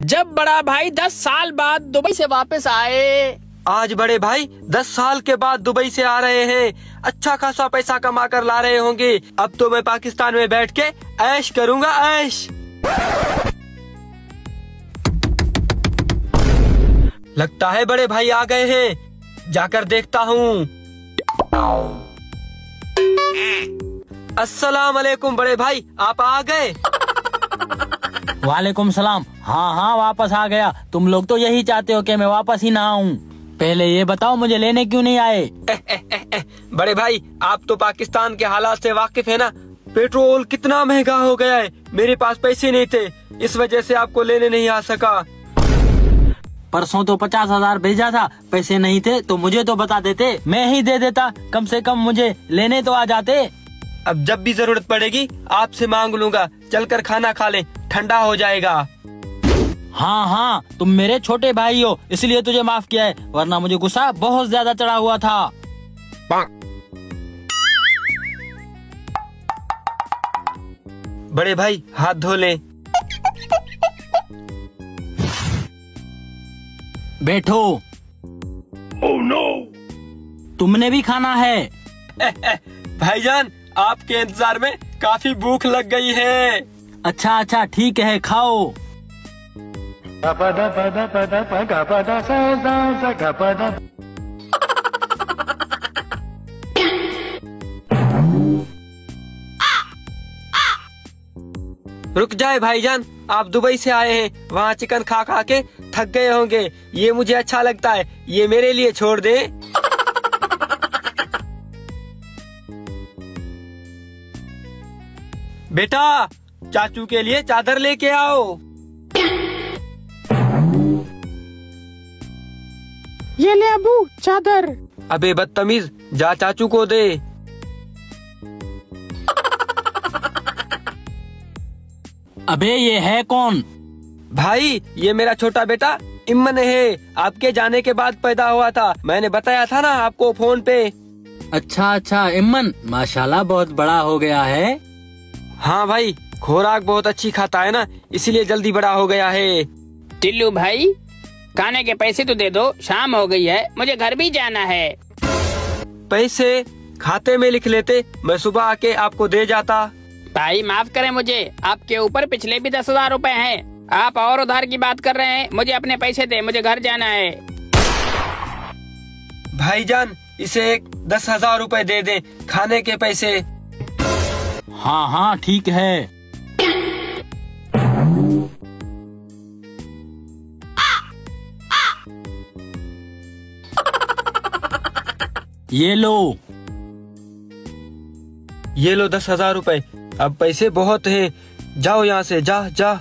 जब बड़ा भाई 10 साल बाद दुबई से वापस आए। आज बड़े भाई 10 साल के बाद दुबई से आ रहे हैं। अच्छा खासा पैसा कमा कर ला रहे होंगे। अब तो मैं पाकिस्तान में बैठ के ऐश करूंगा, ऐश। लगता है बड़े भाई आ गए हैं, जाकर देखता हूँ। अस्सलाम वालेकुम बड़े भाई, आप आ गए? वालेकुम सलाम। हाँ वापस आ गया। तुम लोग तो यही चाहते हो कि मैं वापस ही ना आऊँ। पहले ये बताओ मुझे लेने क्यों नहीं आए? बड़े भाई आप तो पाकिस्तान के हालात से वाकिफ है ना। पेट्रोल कितना महंगा हो गया है। मेरे पास पैसे नहीं थे, इस वजह से आपको लेने नहीं आ सका। परसों तो 50,000 भेजा था, पैसे नहीं थे तो मुझे तो बता देते, मैं ही दे देता। कम से कम मुझे लेने तो आ जाते। अब जब भी जरूरत पड़ेगी आपसे मांग लूंगा। चलकर खाना खा ले, ठंडा हो जाएगा। हाँ तुम मेरे छोटे भाई हो, इसलिए तुझे माफ किया है, वरना मुझे गुस्सा बहुत ज्यादा चढ़ा हुआ था। बड़े भाई हाथ धो लें। बैठो। Oh no. तुमने भी खाना है? भाईजान आपके इंतजार में काफी भूख लग गई है। अच्छा ठीक है, खाओ। रुक जाए भाईजान, आप दुबई से आए हैं, वहाँ चिकन खा खा के थक गए होंगे। ये मुझे अच्छा लगता है, ये मेरे लिए छोड़ दे। बेटा चाचू के लिए चादर लेके आओ। ये ले अबू चादर। अबे बदतमीज, जा चाचू को दे। अबे ये है कौन? भाई ये मेरा छोटा बेटा इम्मन है, आपके जाने के बाद पैदा हुआ था। मैंने बताया था ना आपको फोन पे। अच्छा इम्मन, माशाल्लाह बहुत बड़ा हो गया है। हाँ भाई, खुराक बहुत अच्छी खाता है ना, इसीलिए जल्दी बड़ा हो गया है। टिल्लू भाई खाने के पैसे तो दे दो, शाम हो गई है, मुझे घर भी जाना है। पैसे खाते में लिख लेते, मैं सुबह आके आपको दे जाता। भाई माफ करें मुझे, आपके ऊपर पिछले भी 10,000 रुपए हैं। आप और उधार की बात कर रहे हैं। मुझे अपने पैसे दे, मुझे घर जाना है। भाईजान इसे 10,000 रुपए दे दे, खाने के पैसे। हाँ ठीक है। ये लो 10,000 रुपए। अब पैसे बहुत हैं, जाओ यहाँ से, जा।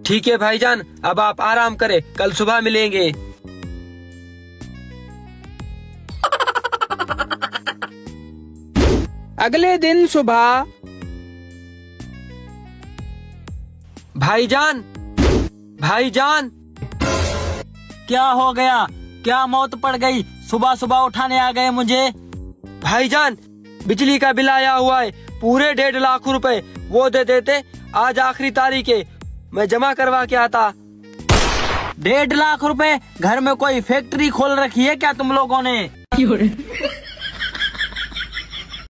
ठीक है भाईजान, अब आप आराम करें, कल सुबह मिलेंगे। अगले दिन सुबह। भाईजान क्या हो गया? क्या मौत पड़ गई? सुबह सुबह उठाने आ गए मुझे। भाईजान बिजली का बिल आया हुआ है, पूरे 1.5 लाख रुपए। वो दे देते, आज आखिरी तारीख है, मैं जमा करवा के आता। 1.5 लाख रुपए? घर में कोई फैक्ट्री खोल रखी है क्या तुम लोगों ने?